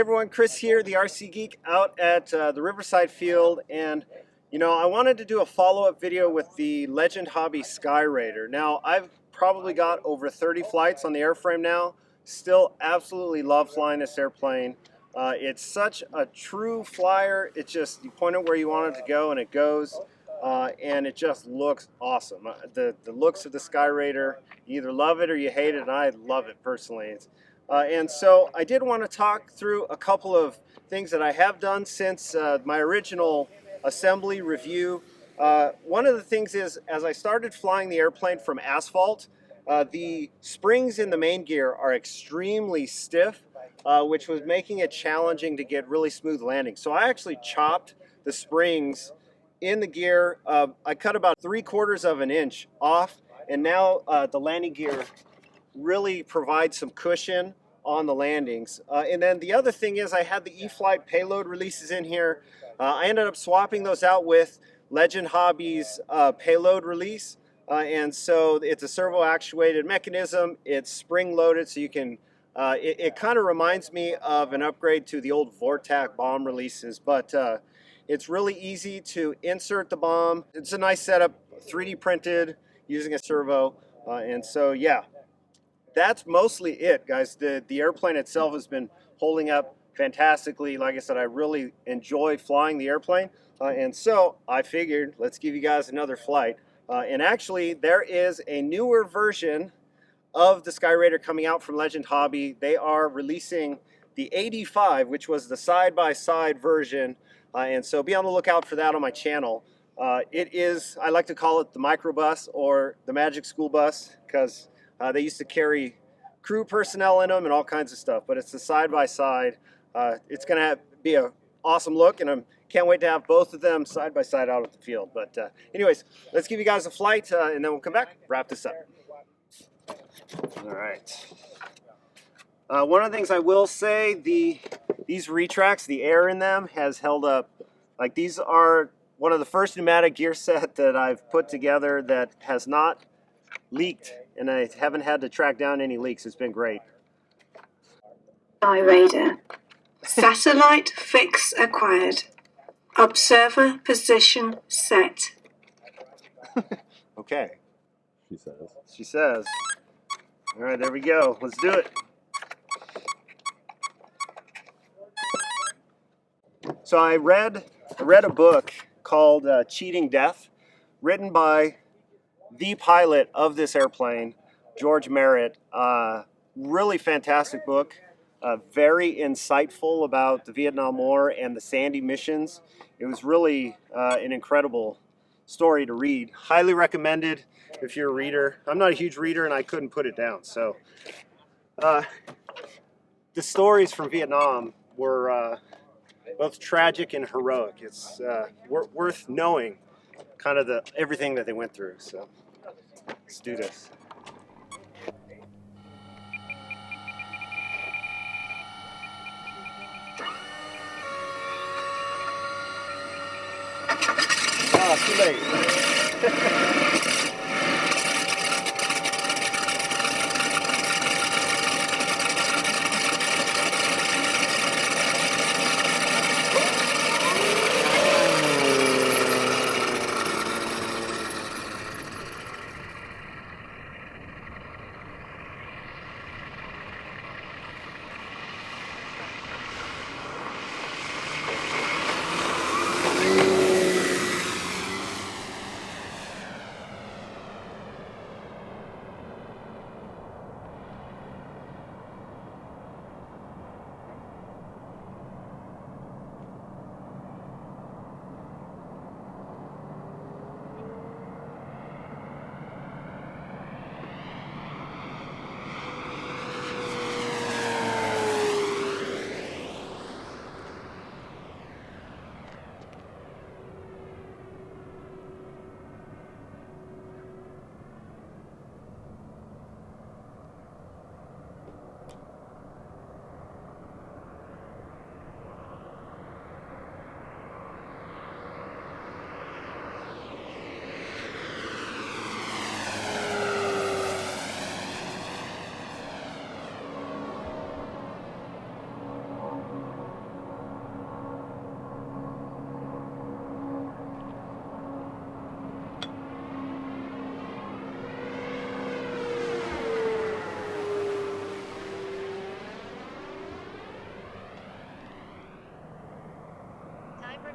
everyone, Chris here, the RC Geek out at the Riverside Field, and I wanted to do a follow-up video with the Legend Hobby Skyraider. Now, I've probably got over 30 flights on the airframe now. Still absolutely love flying this airplane. It's such a true flyer. It's just, you point it where you want it to go and it goes, and it just looks awesome. The looks of the Skyraider, you either love it or you hate it, and I love it personally. And so I did want to talk through a couple of things that I have done since my original assembly review. One of the things is, as I started flying the airplane from asphalt, the springs in the main gear are extremely stiff, which was making it challenging to get really smooth landings. So I actually chopped the springs in the gear. I cut about 3/4 of an inch off, and now the landing gear really provides some cushion on the landings. And then the other thing is, I had the E-flite payload releases in here. I ended up swapping those out with Legend Hobby's payload release. And so it's a servo actuated mechanism. It's spring loaded, so you can, it kind of reminds me of an upgrade to the old Vortac bomb releases, but it's really easy to insert the bomb. It's a nice setup, 3D printed using a servo. And so, yeah. That's mostly it, guys. The airplane itself has been holding up fantastically. Like I said, I really enjoy flying the airplane. And so I figured, let's give you guys another flight. And actually, there is a newer version of the Skyraider coming out from Legend Hobby. They are releasing the 85, which was the side-by-side version. And so be on the lookout for that on my channel. It is, I like to call it the microbus or the Magic School Bus, because they used to carry crew personnel in them and all kinds of stuff, but it's the side-by-side. It's going to be an awesome look, and I can't wait to have both of them side-by-side out at the field. But anyways, let's give you guys a flight, and then we'll come back, wrap this up. All right. One of the things I will say, these retracts, the air in them has held up. Like, these are one of the first pneumatic gear set that I've put together that has not leaked, and I haven't had to track down any leaks. It's been great. Skyraider. Satellite fix acquired. Observer position set. Okay. She says. She says. All right, there we go. Let's do it. So I read a book called Cheating Death, written by the pilot of this airplane, George Merritt. Really fantastic book, very insightful about the Vietnam War and the Sandy missions. It was really an incredible story to read. Highly recommended if you're a reader. I'm not a huge reader, and I couldn't put it down. So the stories from Vietnam were both tragic and heroic. It's worth knowing kind of everything that they went through. So let's do this. Ah, too late.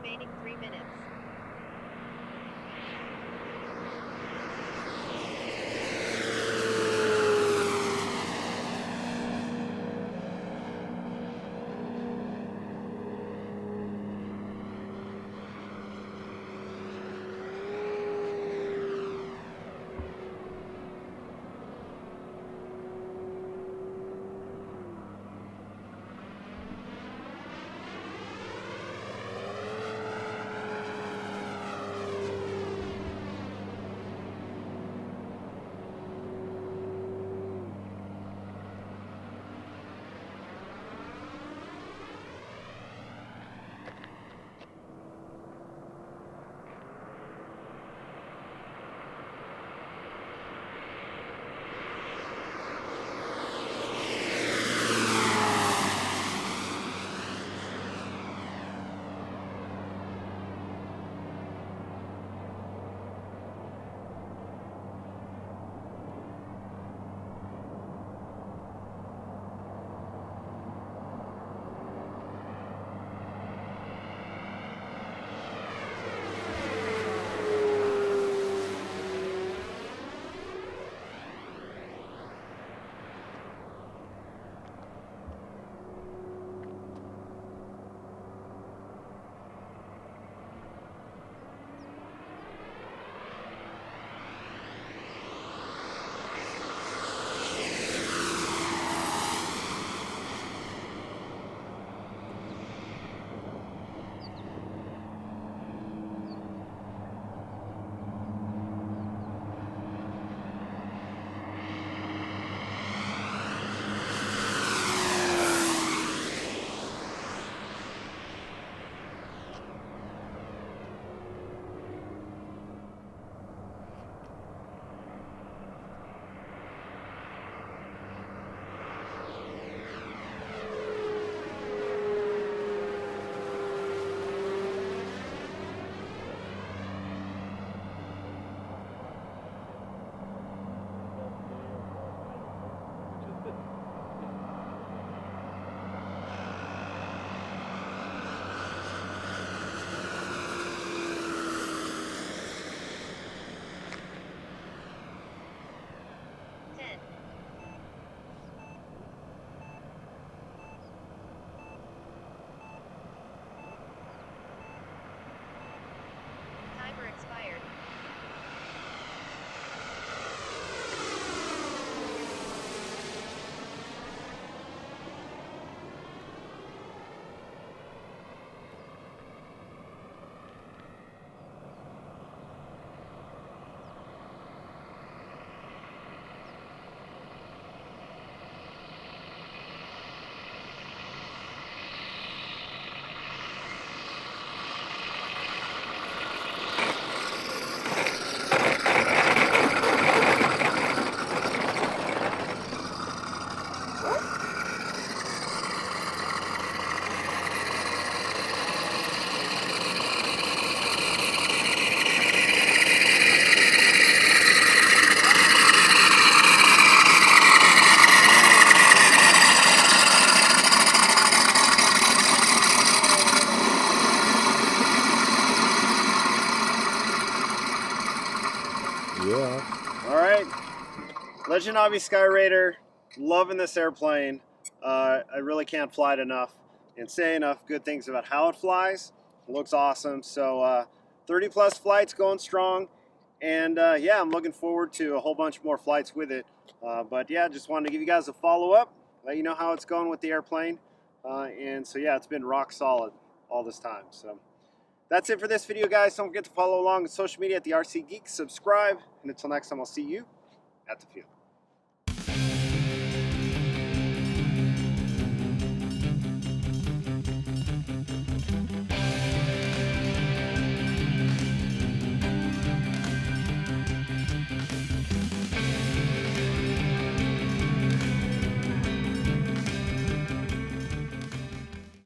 Remaining 3 minutes. Timer expired. Yeah. All right, Legend Hobby Skyraider, loving this airplane. I really can't fly it enough and say enough good things about how it flies. It looks awesome. So 30 plus flights going strong, and yeah, I'm looking forward to a whole bunch more flights with it. But yeah, just wanted to give you guys a follow-up, let you know how it's going with the airplane. And so yeah, it's been rock solid all this time. So that's it for this video, guys. Don't forget to follow along on social media at the RC Geek. Subscribe, and until next time, I'll see you at the field.